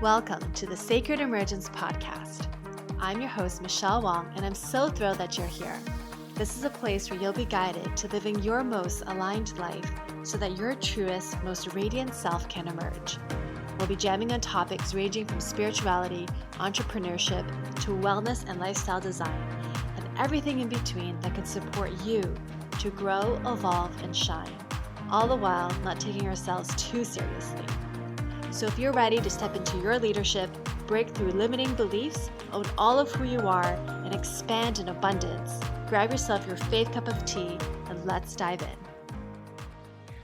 Welcome to the Sacred Emergence Podcast. I'm your host, Michelle Wong, and I'm so thrilled that you're here. This is a place where you'll be guided to living your most aligned life so that your truest, most radiant self can emerge. We'll be jamming on topics ranging from spirituality, entrepreneurship, to wellness and lifestyle design, and everything in between that can support you to grow, evolve, and shine, all the while not taking ourselves too seriously. So if you're ready to step into your leadership, break through limiting beliefs, own all of who you are, and expand in abundance, grab yourself your faith cup of tea and let's dive in.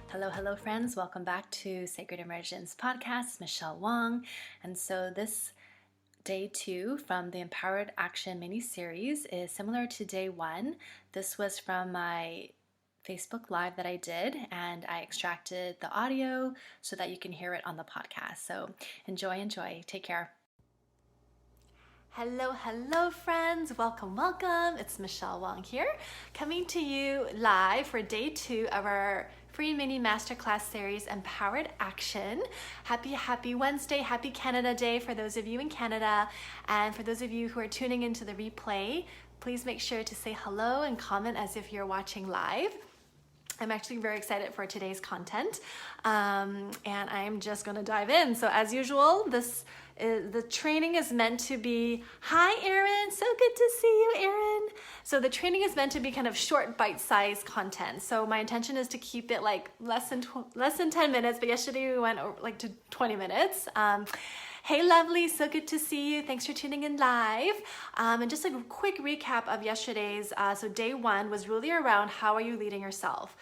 Hello, friends. Welcome back to Sacred Emergence Podcast. Michelle Wong. And so this day 2 from the Empowered Action mini-series is similar to day 1. This was from my Facebook Live that I did, and I extracted the audio so that you can hear it on the podcast. So enjoy. Take care. Hello, friends. Welcome. It's Michelle Wong here, coming to you live for day 2 of our free mini masterclass series, Empowered Action. Happy Wednesday, happy Canada Day for those of you in Canada. And for those of you who are tuning into the replay, please make sure to say hello and comment as if you're watching live. I'm actually very excited for today's content, and I'm just going to dive in. So as usual, the training is meant to be, hi Erin, so good to see you, Erin. So the training is meant to be kind of short, bite-sized content. So my intention is to keep it like less than 10 minutes, but yesterday we went like to 20 minutes. Hey, lovely, so good to see you. Thanks for tuning in live. And just a quick recap of yesterday's. So day 1 was really around how are you leading yourself?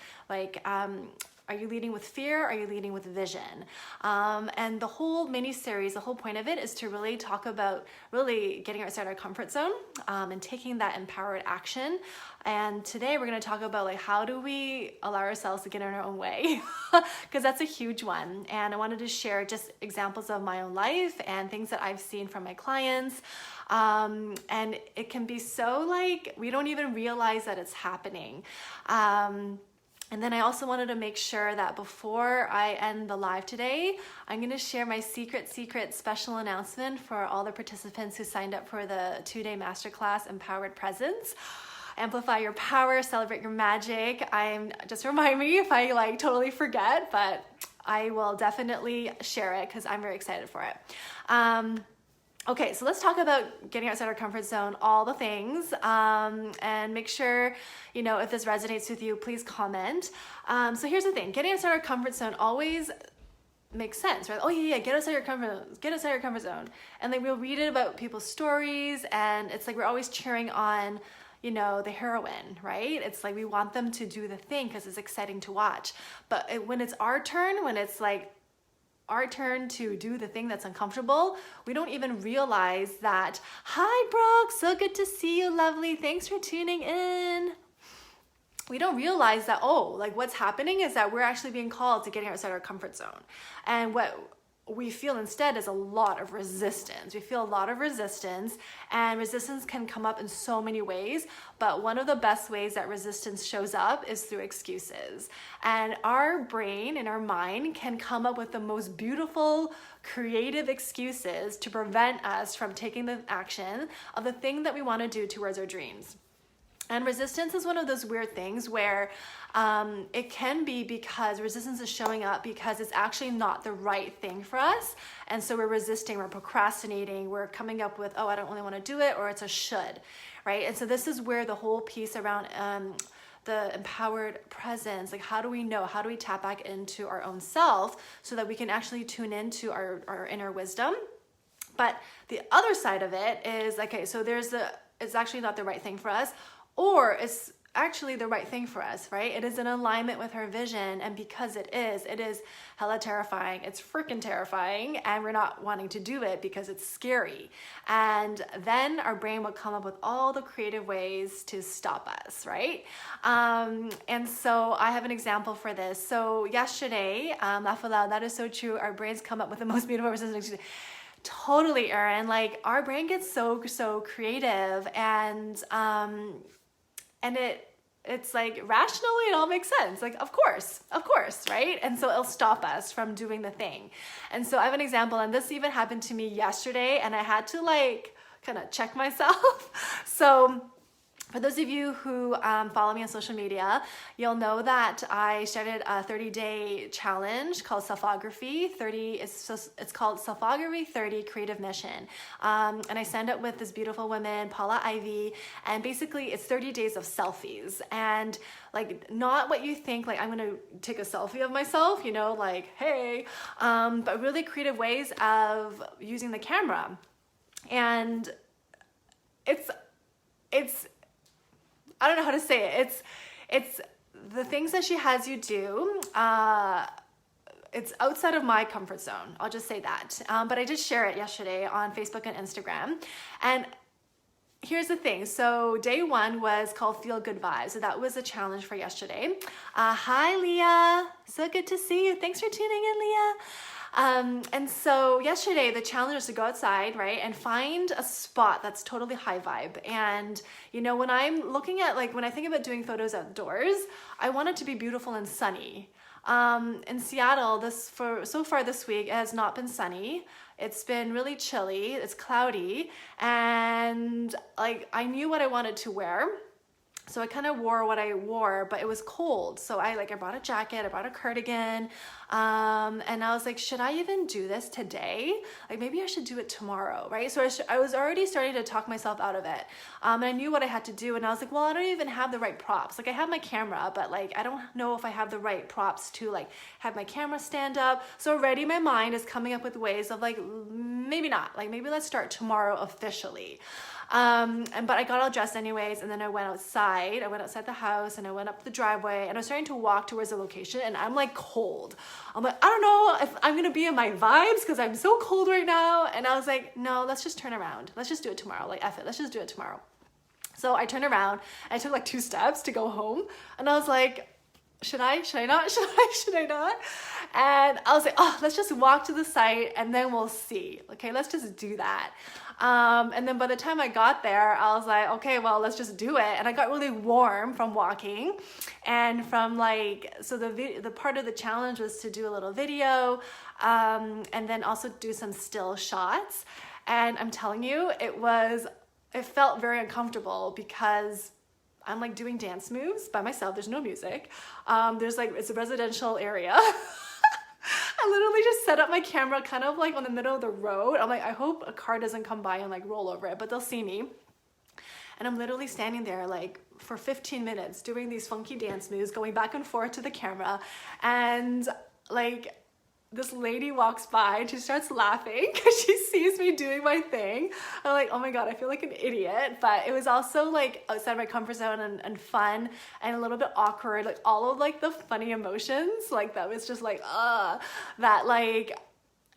Are you leading with fear? Are you leading with vision? And the whole mini-series, the whole point of it is to really talk about really getting outside our comfort zone and taking that empowered action. And today we're going to talk about how do we allow ourselves to get in our own way? Because that's a huge one. And I wanted to share just examples of my own life and things that I've seen from my clients. And it can be so we don't even realize that it's happening. And then I also wanted to make sure that before I end the live today, I'm going to share my secret special announcement for all the participants who signed up for the 2-day masterclass, Empowered Presence. Amplify your power, celebrate your magic. Just remind me if I totally forget, but I will definitely share it because I'm very excited for it. Okay, so let's talk about getting outside our comfort zone, all the things, and make sure, if this resonates with you, please comment. So here's the thing, getting outside our comfort zone always makes sense, right? Oh yeah, get outside your comfort zone. And we'll read it about people's stories, and it's we're always cheering on, the heroine, right? It's we want them to do the thing because it's exciting to watch. But when it's our turn, when it's our turn to do the thing that's uncomfortable, we don't even realize that, hi Brooke, so good to see you, lovely, thanks for tuning in. We don't realize that, what's happening is that we're actually being called to getting outside our comfort zone. And what we feel instead is a lot of resistance. We feel a lot of resistance, and resistance can come up in so many ways, but one of the best ways that resistance shows up is through excuses. And our brain and our mind can come up with the most beautiful, creative excuses to prevent us from taking the action of the thing that we want to do towards our dreams. And resistance is one of those weird things where it can be because resistance is showing up because it's actually not the right thing for us. And so we're resisting, we're procrastinating, we're coming up with, I don't really want to do it, or it's a should, right? And so this is where the whole piece around the empowered presence, how do we know, how do we tap back into our own self so that we can actually tune into our inner wisdom? But the other side of it is, so it's actually not the right thing for us, or it's actually the right thing for us, right? It is in alignment with our vision, and because it is hella terrifying. It's freaking terrifying, and we're not wanting to do it because it's scary. And then our brain will come up with all the creative ways to stop us, right? And so I have an example for this. So yesterday, laugh aloud, that is so true. Our brains come up with the most beautiful resistance. Totally, Erin. Our brain gets so creative, and it's like rationally it all makes sense. Like, of course, right? And so it'll stop us from doing the thing. And so I have an example, and this even happened to me yesterday, and I had to like kind of check myself. So for those of you who follow me on social media, you'll know that I started a 30-day challenge called Selfography 30. It's called Selfography 30 Creative Mission. And I signed up with this beautiful woman, Paula Ivy, and basically it's 30 days of selfies. And like, not what you think, like I'm gonna take a selfie of myself, you know, like, hey, but really creative ways of using the camera. And it's I don't know how to say it. It's the things that she has you do. It's outside of my comfort zone. I'll just say that. But I did share it yesterday on Facebook and Instagram. And here's the thing. So day one was called Feel Good Vibes. So that was a challenge for yesterday. Hi, Leah. So good to see you. Thanks for tuning in, Leah. And so yesterday the challenge was to go outside, right, and find a spot that's totally high vibe. And you know, when I'm looking at, like, when I think about doing photos outdoors, I want it to be beautiful and sunny. In Seattle, so far this week, it has not been sunny. It's been really chilly, it's cloudy, and like I knew what I wanted to wear. So I kind of wore what I wore, but it was cold. So I brought a jacket, I brought a cardigan, and I was like, should I even do this today? Like, maybe I should do it tomorrow, right? So I was already starting to talk myself out of it. And I knew what I had to do, and I was like, well, I don't even have the right props. Like, I have my camera, but like, I don't know if I have the right props to like have my camera stand up. So already my mind is coming up with ways of like, maybe not, like maybe let's start tomorrow officially. But I got all dressed anyways, and then I went outside. I went outside the house, and I went up the driveway, and I was starting to walk towards the location, and I'm like cold. I'm like, I don't know if I'm gonna be in my vibes because I'm so cold right now. And I was like, no, let's just turn around. Let's just do it tomorrow. Like, F it, let's just do it tomorrow. So I turned around, and I took like 2 steps to go home, and I was like, should I not? And I was like, oh, let's just walk to the site and then we'll see. Okay, let's just do that. And then by the time I got there, I was like, okay, well, let's just do it. And I got really warm from walking, and from like, so the part of the challenge was to do a little video, and then also do some still shots. And I'm telling you, it felt very uncomfortable because I'm like doing dance moves by myself. There's no music. There's like, it's a residential area. I literally just set up my camera kind of like on the middle of the road. I'm like, I hope a car doesn't come by and like roll over it, but they'll see me. And I'm literally standing there like for 15 minutes doing these funky dance moves, going back and forth to the camera. And like, this lady walks by and she starts laughing because she sees me doing my thing. I'm like, oh my God, I feel like an idiot. But it was also like outside my comfort zone and fun and a little bit awkward. Like all of like the funny emotions, like that was just like, that like,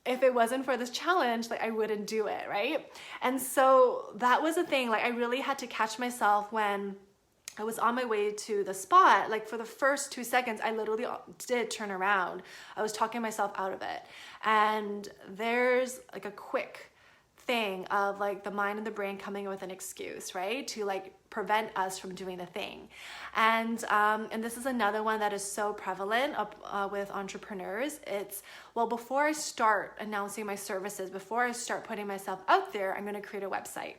if it wasn't for this challenge, like I wouldn't do it, right? And so that was the thing. Like I really had to catch myself when I was on my way to the spot. Like for the first 2 seconds, I literally did turn around. I was talking myself out of it. And there's like a quick thing of like the mind and the brain coming with an excuse, right? To like prevent us from doing the thing. And this is another one that is so prevalent with entrepreneurs. It's, well, before I start announcing my services, before I start putting myself out there, I'm gonna create a website.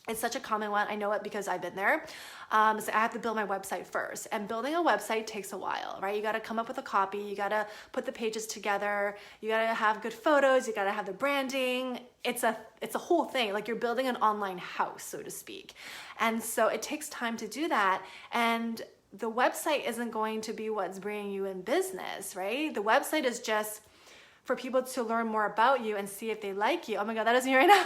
It's such a common one. I know it because I've been there. So I have to build my website first, and building a website takes a while, right? You got to come up with a copy. You got to put the pages together. You got to have good photos. You got to have the branding. It's a whole thing. Like you're building an online house, so to speak. And so it takes time to do that. And the website isn't going to be what's bringing you in business, right? The website is just for people to learn more about you and see if they like you. Oh my God, that is me right now.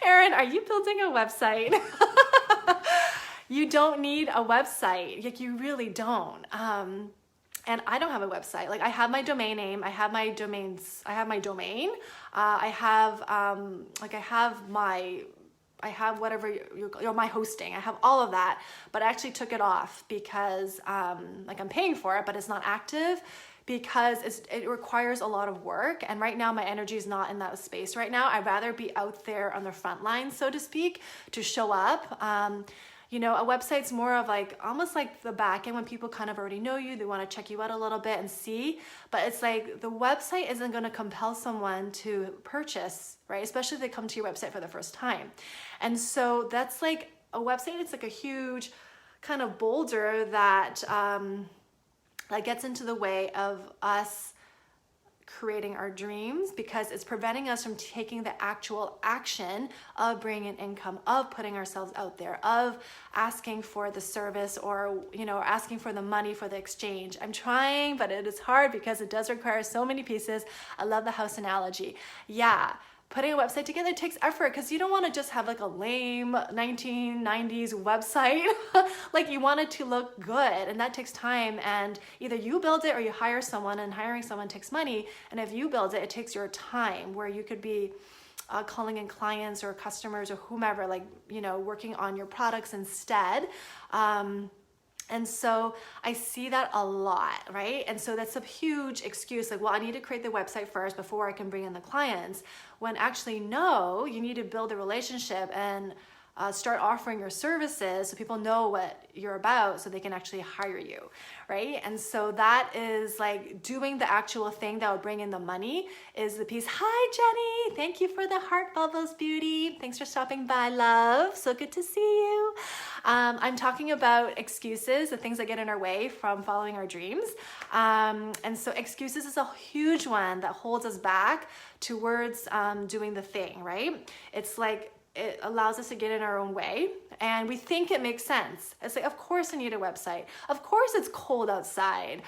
Erin, are you building a website? You don't need a website. Like you really don't. And I don't have a website. Like I have my domain name. I have my domains. I have my domain. I have whatever my hosting. I have all of that, but I actually took it off because like I'm paying for it, but it's not active because it requires a lot of work. And right now my energy is not in that space right now. I'd rather be out there on the front line, so to speak, to show up. You know, a website's more of like almost like the back end when people kind of already know you, they want to check you out a little bit and see, but it's like the website isn't going to compel someone to purchase, right? Especially if they come to your website for the first time. And so that's like a website, it's like a huge kind of boulder that gets into the way of us creating our dreams, because it's preventing us from taking the actual action of bringing income, of putting ourselves out there, of asking for the service, or, you know, asking for the money for the exchange. I'm trying, but it is hard because it does require so many pieces. I love the house analogy. Yeah. Putting a website together takes effort, because you don't want to just have like a lame 1990s website. Like, you want it to look good, and that takes time, and either you build it or you hire someone, and hiring someone takes money. And if you build it, it takes your time, where you could be calling in clients or customers or whomever, like, you know, working on your products instead. And so I see that a lot, right? And so that's a huge excuse, like, well, I need to create the website first before I can bring in the clients. When actually, no, you need to build a relationship and start offering your services so people know what you're about, so they can actually hire you, right? And so that is like doing the actual thing that will bring in the money is the piece. Hi, Jenny. Thank you for the heart bubbles, beauty. Thanks for stopping by, love. So good to see you. I'm talking about excuses, the things that get in our way from following our dreams. And so excuses is a huge one that holds us back towards doing the thing, right? It's like, it allows us to get in our own way, and we think it makes sense. It's like, of course I need a website. Of course it's cold outside.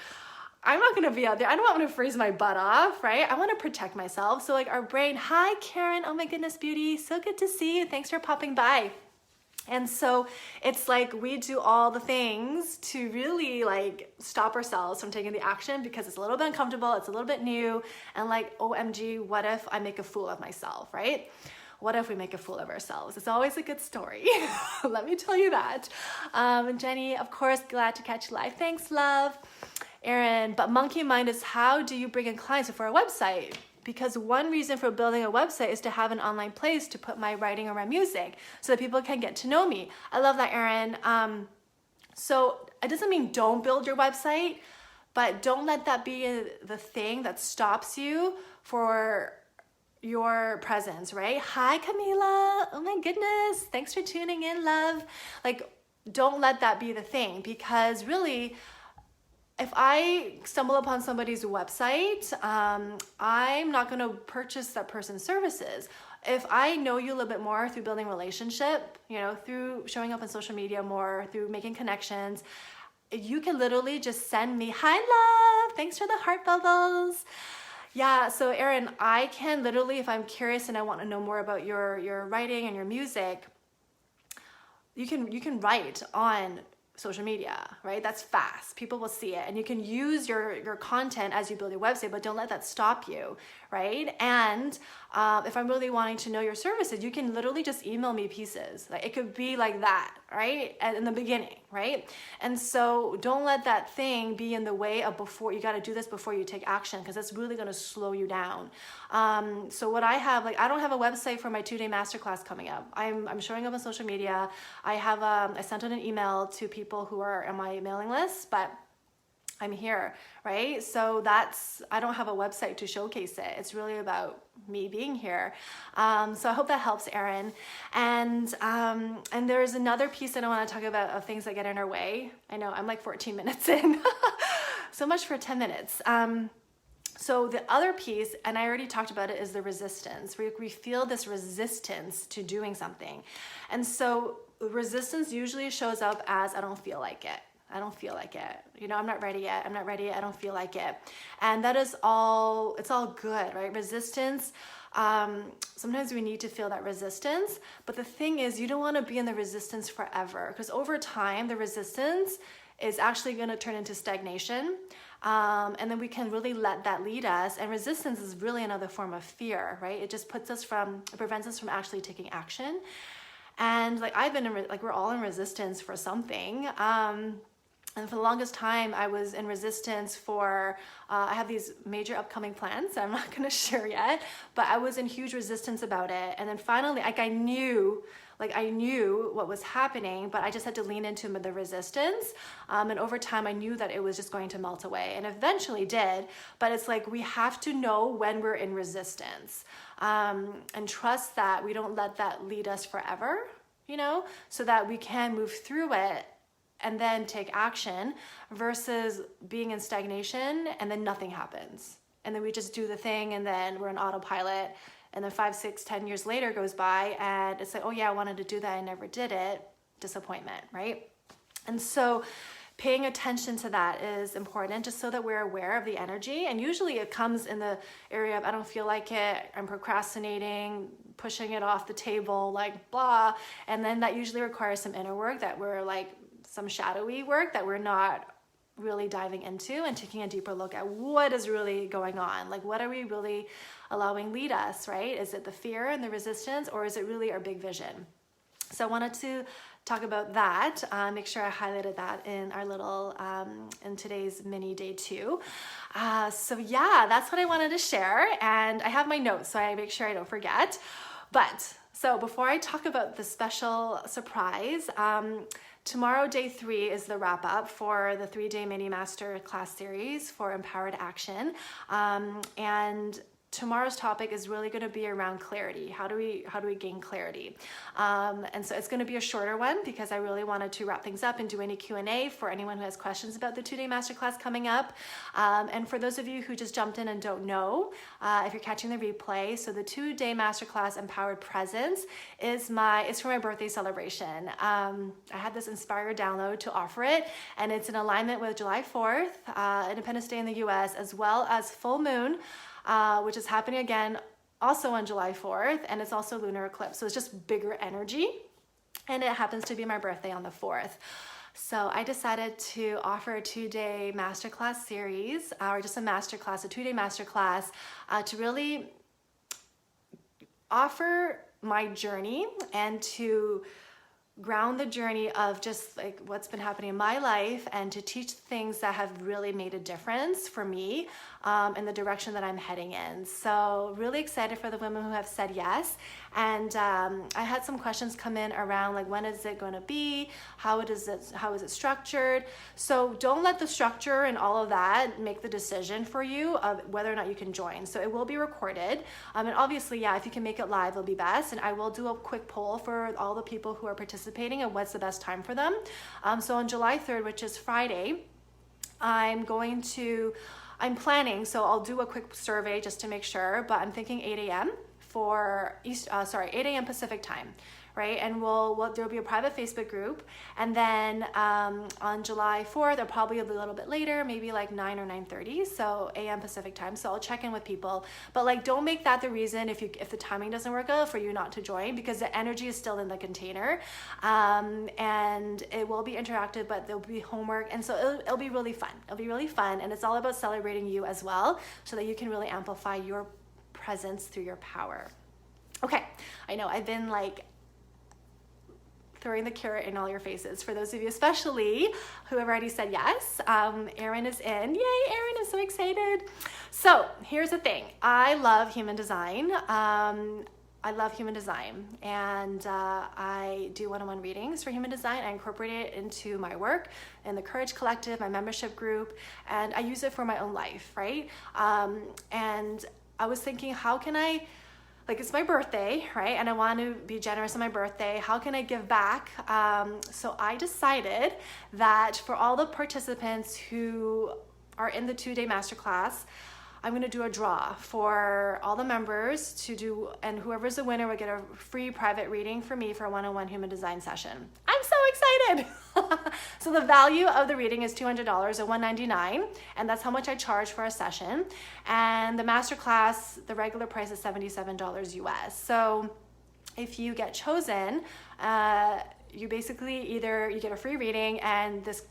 I'm not gonna be out there. I don't want to freeze my butt off, right? I want to protect myself. So like our brain, hi Karen, oh my goodness, beauty. So good to see you. Thanks for popping by. And so it's like we do all the things to really like stop ourselves from taking the action, because it's a little bit uncomfortable, it's a little bit new, and like, OMG, what if I make a fool of myself, right? What if we make a fool of ourselves? It's always a good story. Let me tell you that. Jenny, of course, glad to catch you live. Thanks, love. Aaron, but monkey mind is, how do you bring in clients for a website? Because one reason for building a website is to have an online place to put my writing or my music so that people can get to know me. I love that, Aaron. So it doesn't mean don't build your website, but don't let that be the thing that stops you for your presence, right? Hi, Camila. Oh my goodness. Thanks for tuning in, love. Like, don't let that be the thing, because really, if I stumble upon somebody's website, I'm not going to purchase that person's services. If I know you a little bit more through building relationship, you know, through showing up on social media more, through making connections, you can literally just send me, hi, love. Thanks for the heart bubbles. Yeah, so Aaron, I can literally, if I'm curious and I want to know more about your writing and your music, you can write on social media, right? That's fast. People will see it, and you can use your content as you build your website, but don't let that stop you, right? And if I'm really wanting to know your services, you can literally just email me pieces. Like, it could be like that, right? And in the beginning, right? And so don't let that thing be in the way of before. You got to do this before you take action, because that's really going to slow you down. So what I have, like, I don't have a website for my 2-day masterclass coming up. I'm showing up on social media. I sent out an email to people who are on my mailing list, but I'm here, right? So I don't have a website to showcase it. It's really about me being here. So I hope that helps, Aaron. And there's another piece that I want to talk about of things that get in our way. I know I'm like 14 minutes in. So much for 10 minutes. So the other piece, and I already talked about it, is the resistance. We feel this resistance to doing something. And so resistance usually shows up as, I don't feel like it. I don't feel like it. You know, I'm not ready yet. I'm not ready yet. I don't feel like it. And that is all, it's all good, right? Resistance. Sometimes we need to feel that resistance, but the thing is, you don't want to be in the resistance forever, because over time, the resistance is actually going to turn into stagnation. And then we can really let that lead us. And resistance is really another form of fear, right? It just it prevents us from actually taking action. And like, I've been in, like, we're all in resistance for something. And for the longest time, I was in resistance for, I have these major upcoming plans I'm not gonna share yet, but I was in huge resistance about it. And then finally, I knew what was happening, but I just had to lean into the resistance. And over time, I knew that it was just going to melt away, and eventually did. But it's like, we have to know when we're in resistance, and trust that we don't let that lead us forever, so that we can move through it and then take action, versus being in stagnation and then nothing happens. And then we just do the thing and then we're on autopilot. And then 5, 6, 10 years later goes by and it's like, oh yeah, I wanted to do that, I never did it. Disappointment, right? And so paying attention to that is important, just so that we're aware of the energy. And usually it comes in the area of, I don't feel like it, I'm procrastinating, pushing it off the table, like blah. And then that usually requires some inner work, that we're like, some shadowy work that we're not really diving into, and taking a deeper look at what is really going on. Like, what are we really allowing lead us, right? Is it the fear and the resistance, or is it really our big vision? So I wanted to talk about that. Make sure I highlighted that in our little, in today's mini day 2. So yeah, that's what I wanted to share. And I have my notes, so I make sure I don't forget. So before I talk about the special surprise, tomorrow, day 3, is the wrap up for the 3-day mini masterclass series for Empowered Action. And tomorrow's topic is really going to be around clarity. How do we gain clarity? And so it's going to be a shorter one, because I really wanted to wrap things up and do any Q&A for anyone who has questions about the 2-day masterclass coming up. And for those of you who just jumped in and don't know, if you're catching the replay, so the 2-day masterclass Empowered Presence is for my birthday celebration. I had this inspired download to offer it, and it's in alignment with July 4th, Independence Day in the US, as well as full moon, which is happening again also on July 4th, and it's also lunar eclipse. So it's just bigger energy, and it happens to be my birthday on the 4th. So I decided to offer a 2-day masterclass series, or just a 2-day masterclass, to really offer my journey and to ground the journey of just like what's been happening in my life, and to teach things that have really made a difference for me in the direction that I'm heading in. So really excited for the women who have said yes. And I had some questions come in around like, when is it going to be? How is it structured? So don't let the structure and all of that make the decision for you of whether or not you can join. So it will be recorded. And obviously, yeah, if you can make it live, it'll be best. And I will do a quick poll for all the people who are participating and what's the best time for them. So on July 3rd, which is Friday, I'm planning, so I'll do a quick survey just to make sure, but I'm thinking 8 a.m. 8 a.m. Pacific time, right? And there'll be a private Facebook group. And then on July 4th, or probably a little bit later, maybe like 9 or 9:30, so a.m. Pacific time. So I'll check in with people, but like, don't make that the reason if the timing doesn't work out for you not to join, because the energy is still in the container, and it will be interactive, but there'll be homework, and so it'll be really fun. It'll be really fun, and it's all about celebrating you as well, so that you can really amplify your presence through your power. Okay, I know I've been like throwing the carrot in all your faces. For those of you especially who have already said yes, Erin is in. Yay, Erin, I'm so excited. So here's the thing. I love human design. And I do one-on-one readings for human design. I incorporate it into my work in the Courage Collective, my membership group, and I use it for my own life, right? And I was thinking, how can I, like, it's my birthday, right? And I want to be generous on my birthday. How can I give back? So I decided that for all the participants who are in the 2-day masterclass, I'm going to do a draw for all the members to do, and whoever's the winner will get a free private reading for me for a one-on-one human design session. I'm so excited. So the value of the reading is $200 or $199, and that's how much I charge for a session. And the masterclass, the regular price is $77 US. So if you get chosen, you basically you get a free reading, and this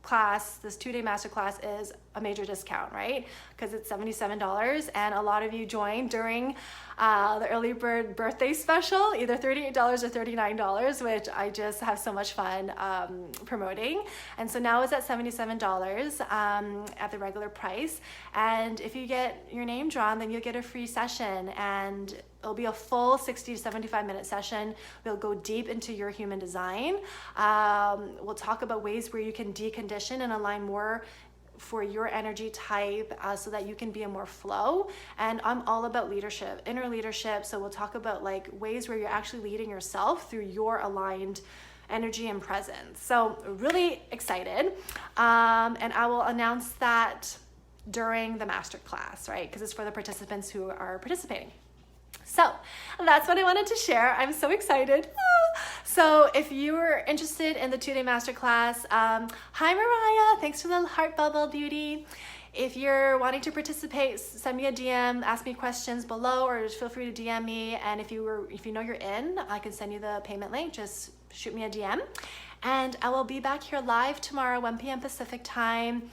2-day masterclass is a major discount, right? Because it's $77, and a lot of you joined during the early bird birthday special, either $38 or $39, which I just have so much fun promoting. And so now it's at $77 at the regular price. And if you get your name drawn, then you'll get a free session, and it'll be a full 60 to 75 minute session. We'll go deep into your human design. We'll talk about ways where you can decondition and align more for your energy type so that you can be in more flow. And I'm all about leadership, inner leadership. So we'll talk about like ways where you're actually leading yourself through your aligned energy and presence. So really excited. And I will announce that during the masterclass, right? Because it's for the participants who are participating. So that's what I wanted to share. I'm so excited. So if you're interested in the 2-day masterclass, hi Mariah, thanks for the heart bubble beauty. If you're wanting to participate, send me a DM, ask me questions below, or just feel free to DM me. And if you know you're in, I can send you the payment link. Just shoot me a DM. And I will be back here live tomorrow, 1 p.m. Pacific time,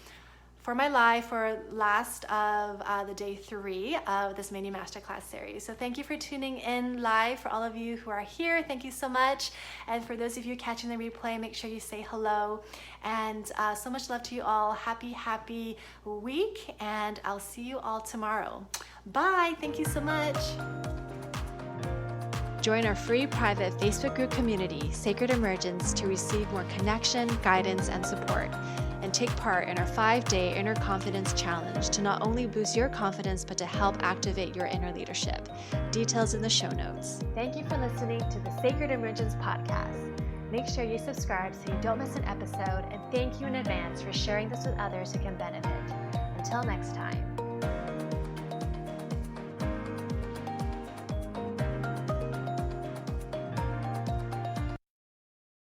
for my live for last of the day 3 of this mini masterclass series. So thank you for tuning in live. For all of you who are here, thank you so much. And for those of you catching the replay, make sure you say hello. And so much love to you all. Happy week. And I'll see you all tomorrow. Bye. Thank you so much. Join our free private Facebook group community, Sacred Emergence, to receive more connection, guidance, and support. And take part in our 5-day Inner Confidence Challenge to not only boost your confidence, but to help activate your inner leadership. Details in the show notes. Thank you for listening to the Sacred Emergence podcast. Make sure you subscribe so you don't miss an episode, and thank you in advance for sharing this with others who can benefit. Until next time.